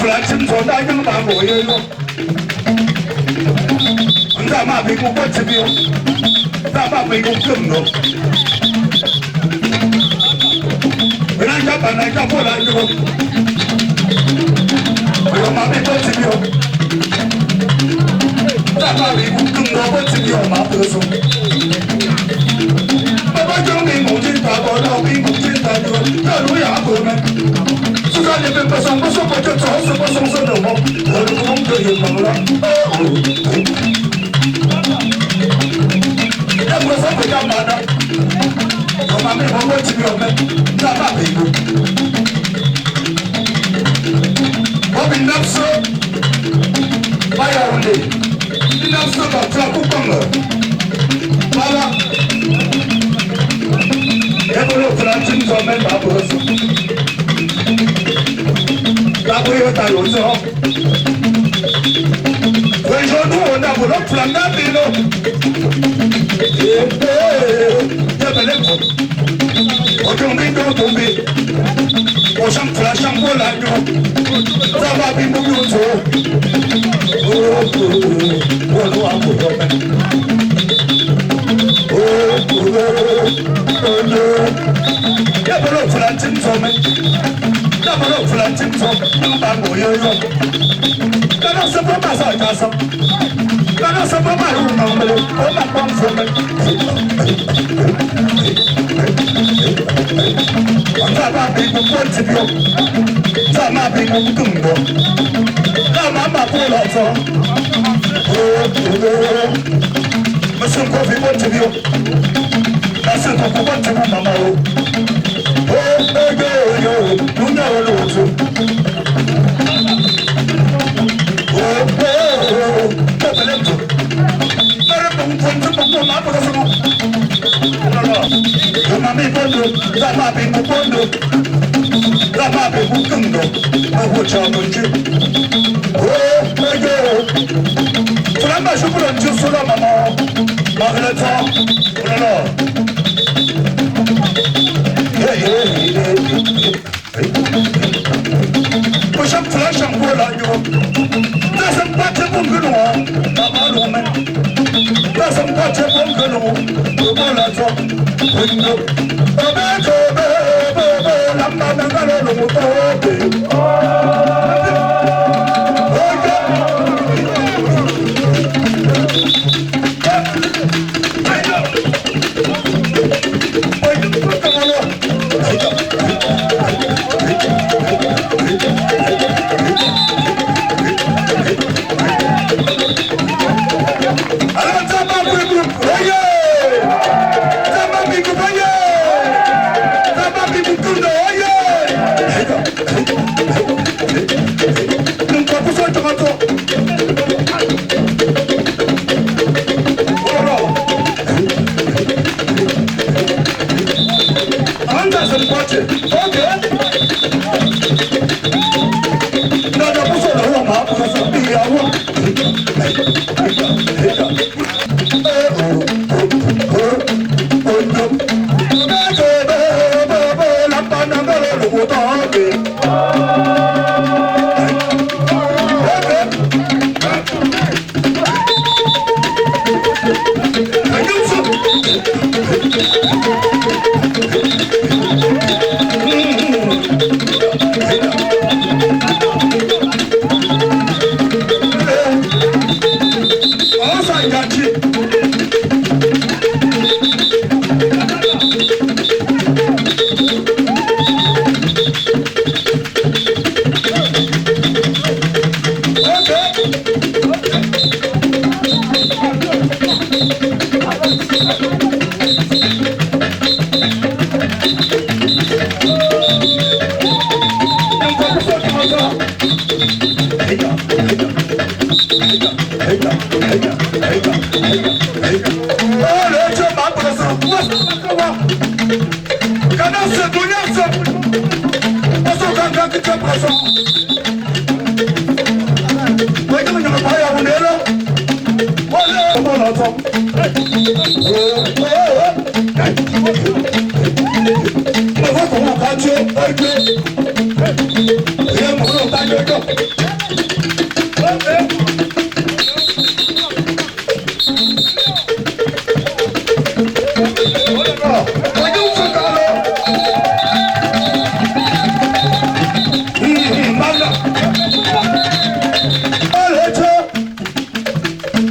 出来清楚大英把我也有。咱妈美国我这边，咱妈美国更多。本来家本来家过来就，我妈美国这边，咱妈美国更多我这边妈不说。爸爸讲美国人大多老美国人大多，那路亚多呢。是在那边不送我就找什么送什么，我的工作也忙了。那我说回干嘛呢？我妈没我这边没，那妈没有。我平常说，哎呀我嘞，平常说到这不光了，完了，也不能突然经常没打不死。那不有大有之后，为什么我那不能突然那边了？这本来我准备搞东北，我想突然想过来哟，咱把并不用错，我都按不到要不然突然真错没？要不然突然真错，能把我有用。刚刚什么马上加上，刚刚什么马路能不能？我们光说没。咱妈比不过这边，咱妈比不更多。咱妈妈过来走，我生活比我这边，那生活比我这边妈妈哦。有那个路子，这本来就，那人蹦蹦子蹦蹦哪不得什么？我妈没关注，咱妈并不关注，咱妈并不更多，我瞧不起。突然把手不能就说了妈妈，妈给他操，不能了。我想突然想过来哟，这是把这风格弄，妈妈弄们，这是把这风格弄，我过来做，混着，咱们那个弄多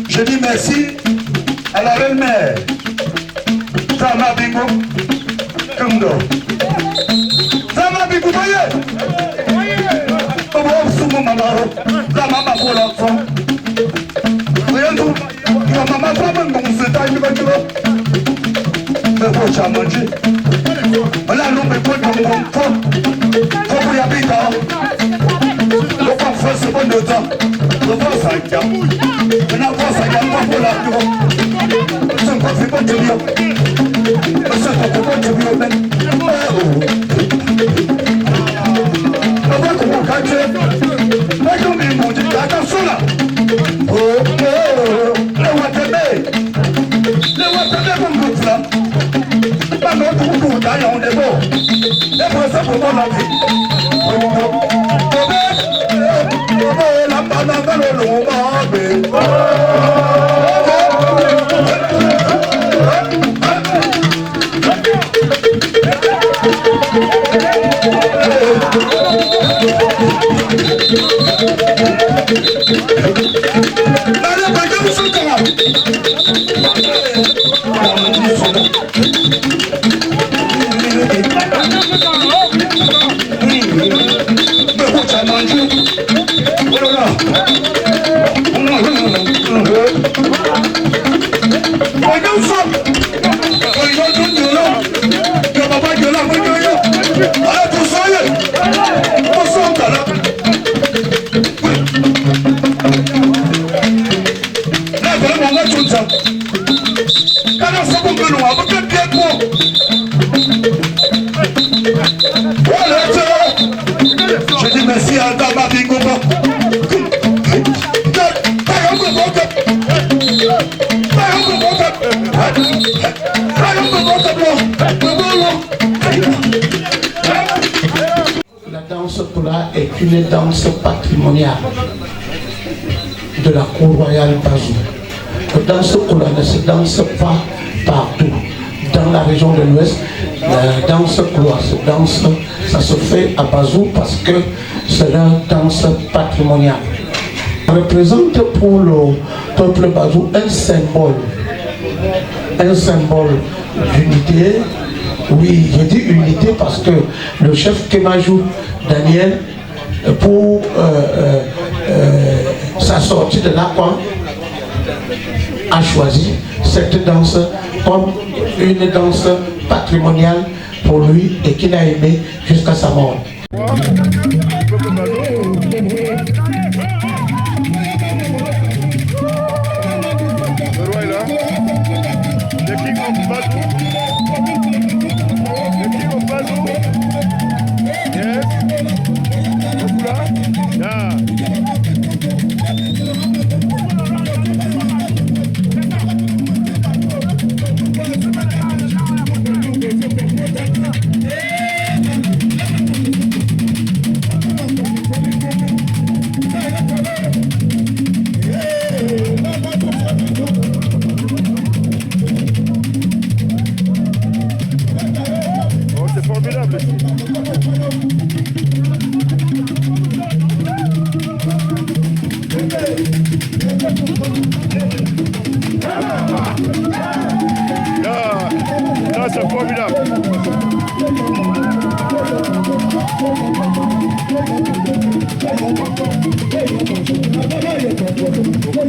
Je dis merci à la belle-mère, Zama Bingo, Kumdo. Zama Bingo, voyez? Comment on se mamaro, Zama Bako l'enfant. Rien tout, il va maman pas même dans ce temps, il va dire. Mais faut jamais manger. Voilà, nous, mais faut qu'on comprenne. Faut qu'on y habite. Le pas faire ce bon de temps. Le pas ça, il y a. On a pas ça, il y a pas pour la tour. C'est pas fait pas de bien. C'est pas fait pas de bien, même. On va comment cacher. Mais comme ils m'ont dit, attention là. Oh, oh, le Watanabe. Le Watanabe comme l'autre là. Pas notre coup d'ailleurs, on est bon. Et pour ça, pour moi, la vie. La banane le long je dis merci à Dama Bingo. La danse Kula est une danse patrimoniale de la cour royale Bazou. La danse Kula ne se danse pas partout. Dans la région de l'Ouest, la danse Kula ça se fait à Bazou parce que c'est une danse patrimoniale. Ça représente pour le peuple Bazou un symbole d'unité. Oui, je dis unité parce que le chef Kemajou Daniel, pour sa sortie de l'Aqua, a choisi cette danse comme une danse patrimoniale pour lui et qu'il a aimé jusqu'à sa mort. Là, c'est formidable.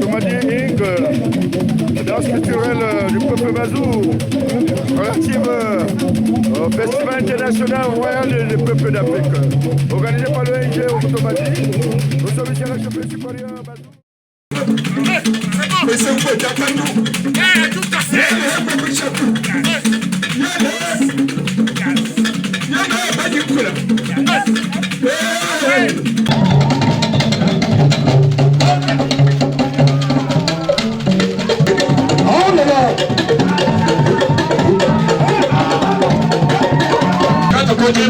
Comme a dit Inc, la danse culturelle du peuple Bazou, relative au Festival international royal des peuples d'Afrique, organisé par l'ONG Automati. Nous sommes ici à la chapelle supérieure Bazou. Mais c'est quoi, Dakandou? Tout à fait. Quand tu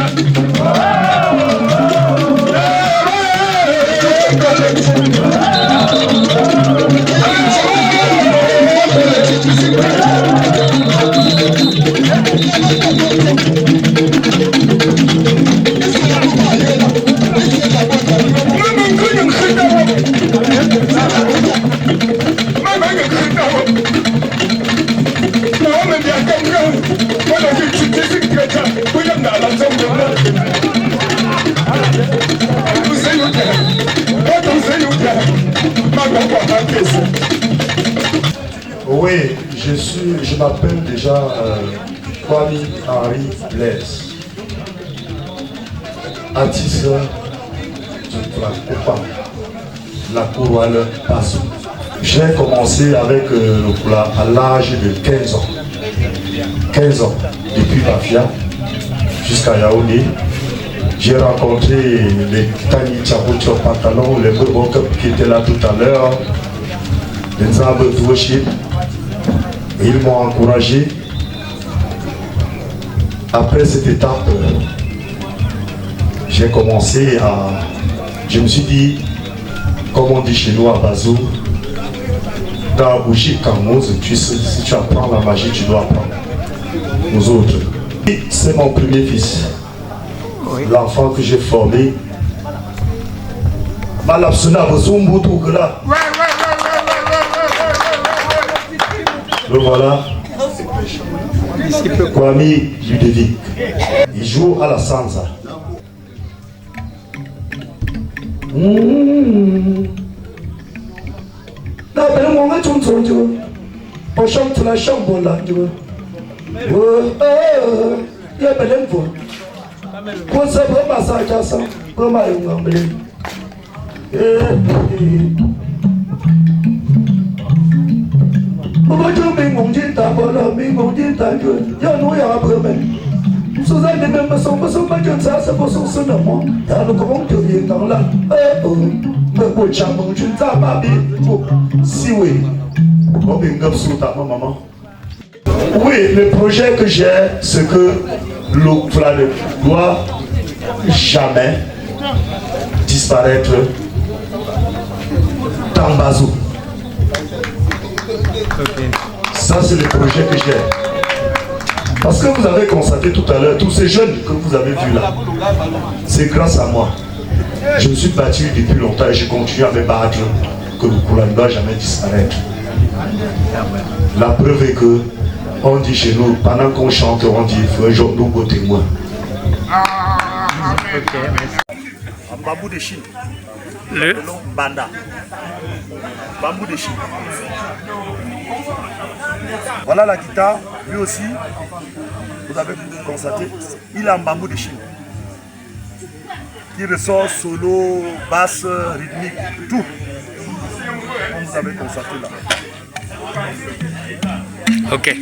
Yeah, m'appelle déjà Kwame Henry Blaise, artiste de la Couronne Basso. J'ai commencé avec le Kula à l'âge de 15 ans. 15 ans, depuis Bafia jusqu'à Yaoundé. J'ai rencontré les Tani Tchaboutio Pantalon, les Bourbons qui étaient là tout à l'heure, les Arbres Douachid. Ils m'ont encouragé. Après cette étape, j'ai commencé à... Je me suis dit, comme on dit chez nous à Bazou, dans la bougie Kamose, si tu apprends la magie, tu dois apprendre aux autres. C'est mon premier fils, l'enfant que j'ai formé. Le voilà, Kwame Ludovic. Il joue à la Sansa. Oui, le projet que j'ai, c'est que l'Oufla ne doit jamais disparaître dans Bazou. Ça, c'est le projet que j'ai. Parce que vous avez constaté tout à l'heure, tous ces jeunes que vous avez vus là, c'est grâce à moi. Je me suis battu depuis longtemps et je continue à me battre que le Kula ne doit jamais disparaître. La preuve est que on dit chez nous, pendant qu'on chante, on dit il faut nous beau témoin. Bambou de Chine. Le Banda. Bambou de Chine. Voilà la guitare, lui aussi, vous avez constaté, il a un bambou de Chine. Qui ressort solo, basse, rythmique, tout. Comme vous avez constaté là. Ok.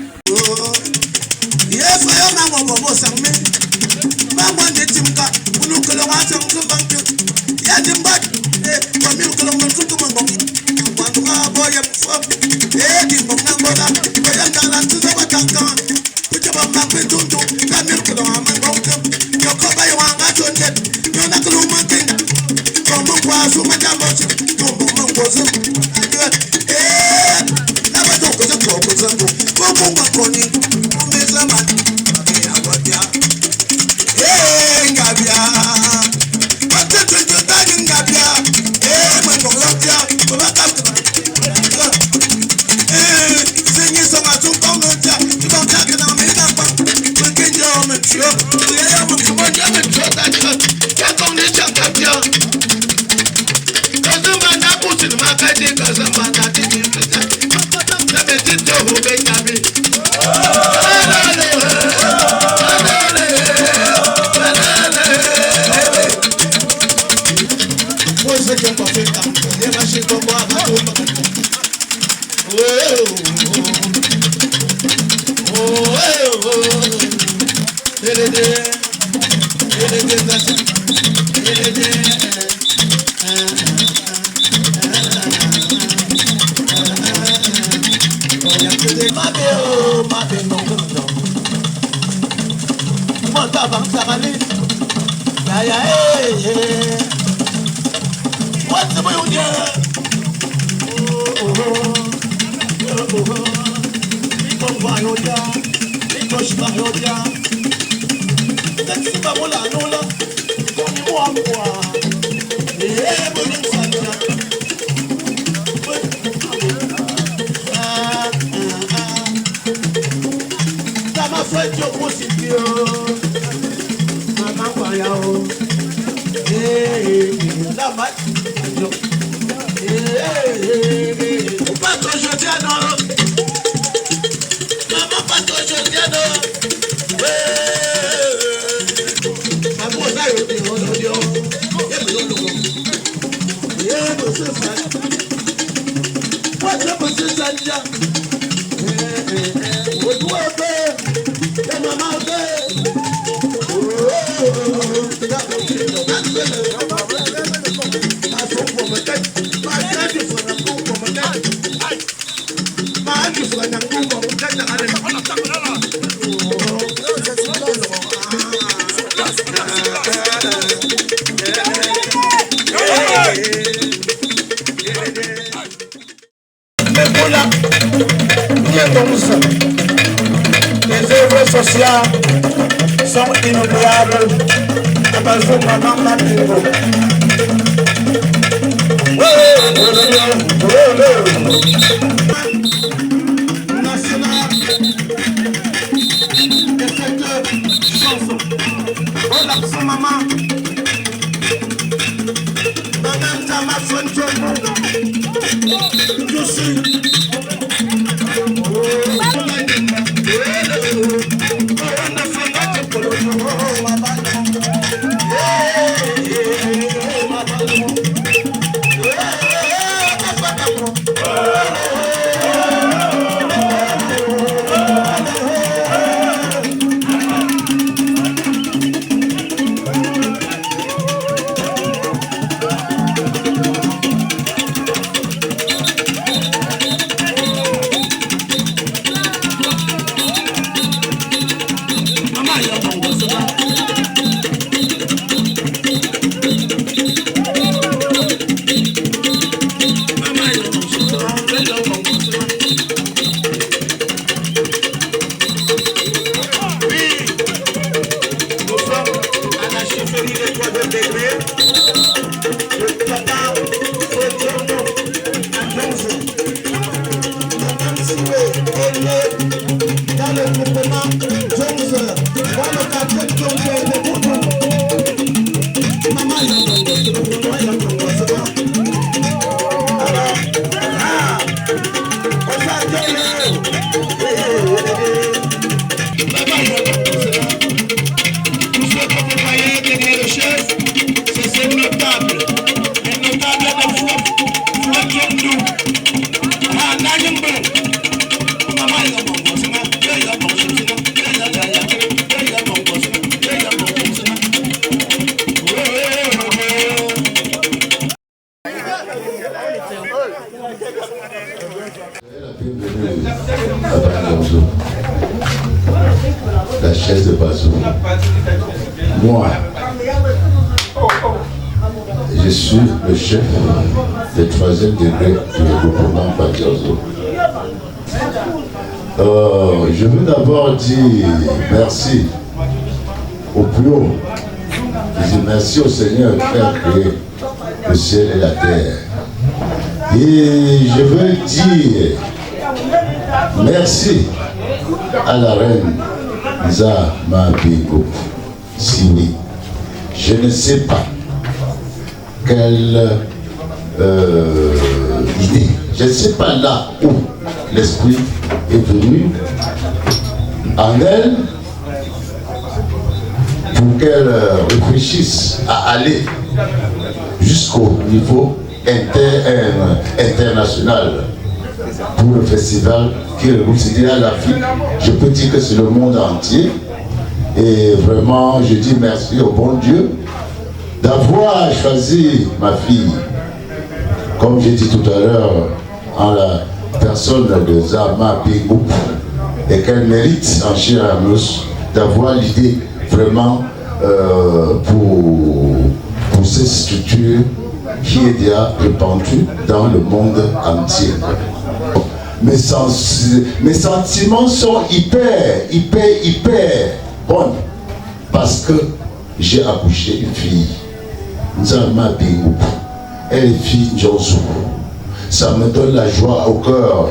Les œuvres sociales sont inoubliables. National de cette chanson. Oh la son maman. Madame Tamason Jomo. Je suis. La chaise de Bazou. Moi, je suis le chef du 3e degré du regroupement Badiazo. Je veux d'abord dire merci au plus haut. Je dis merci au Seigneur qui a créé le ciel et la terre. Et je veux dire merci à la reine Nzama Bingo Sini. Je ne sais pas quelle idée, je ne sais pas là où l'esprit est venu en elle pour qu'elle réfléchisse à aller jusqu'au niveau international pour le festival qui regroupe à l'Afrique. Je peux dire que c'est le monde entier. Et vraiment, je dis merci au bon Dieu d'avoir choisi ma fille, comme j'ai dit tout à l'heure, en la personne de Zama Bingo, et qu'elle mérite en chair et en os d'avoir l'idée vraiment pour cette structure qui est déjà répandue dans le monde entier. Mes sentiments sont hyper bons parce que j'ai accouché une fille, Nzama Bingo. Elle est fille Josu. Ça me donne la joie au cœur.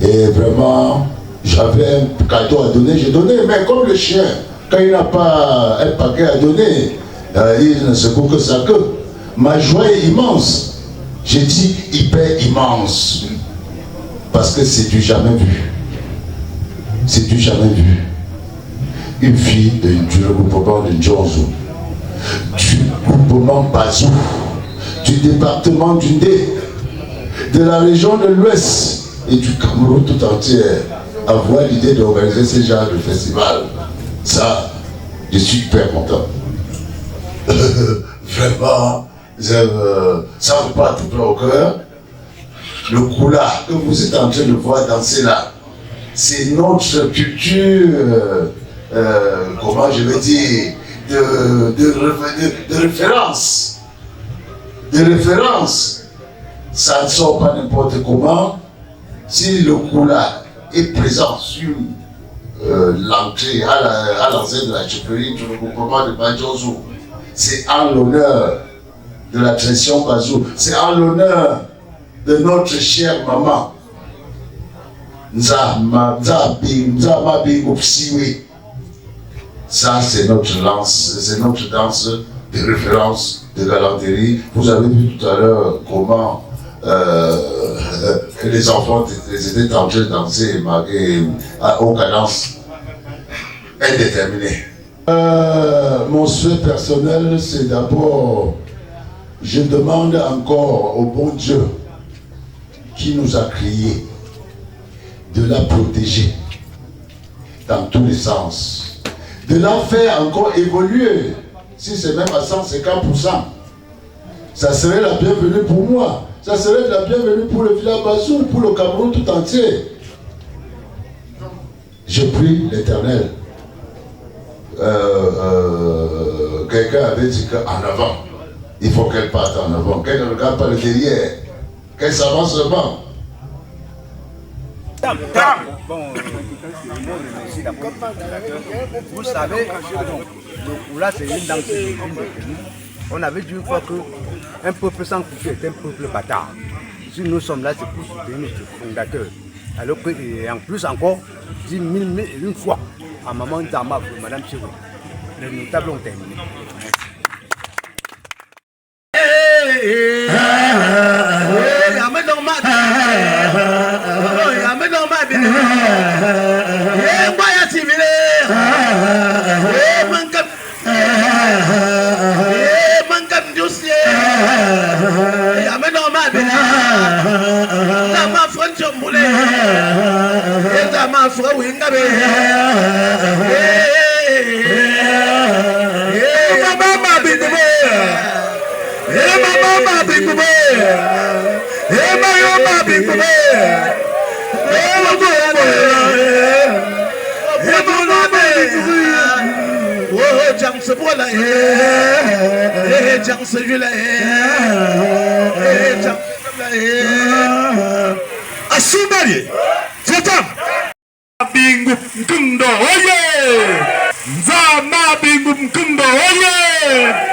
Et vraiment, j'avais un cadeau à donner, j'ai donné, mais comme le chien, quand il n'a pas un paquet à donner, il ne secoue que sa queue. Ma joie est immense. J'ai dit hyper immense. Parce que c'est du jamais vu. C'est du jamais vu. une fille du regroupement de Ndjonzo, du groupement Bazou, du département du Ndé, de la région de l'Ouest et du Cameroun tout entier, avoir l'idée d'organiser ce genre de festival. Ça, je suis hyper content. Vraiment, ça me bat tout plein au cœur. Le Koula que vous êtes en train de voir danser là, c'est notre culture, comment je vais dire, de référence. De référence. Ça ne sort pas n'importe comment. Si le Koula est présent sur l'entrée à l'entrée de la chefferie du regroupement de Ndjonzo, c'est en l'honneur de la tradition Bazou, c'est en l'honneur de notre chère maman. Ça, c'est notre danse de référence, de galanterie. Vous avez vu tout à l'heure comment les enfants étaient en train de danser aux cadences indéterminées. Mon souhait personnel, c'est d'abord, je demande encore au bon Dieu qui nous a créés de la protéger dans tous les sens, de la faire encore évoluer, si c'est même à 150%. Ça serait la bienvenue pour moi, ça serait la bienvenue pour le village Bazou, pour le Cameroun tout entier. Je prie l'Éternel. Quelqu'un avait dit qu'en avant, il faut qu'elle parte en avant, qu'elle ne regarde pas le derrière, qu'elle s'avance seulement. Bon, vous savez, là c'est une danse. On avait dit une fois qu'un peuple sans couture est un peuple bâtard. Si nous sommes là, c'est pour soutenir notre fondateur. Alors que, en plus encore, une fois, à maman Dama, Madame Chirou, les notables ont terminé. Asumari, Fatam, Bingu Mkundo, oye! Nzama Bingu Mkundo, oye!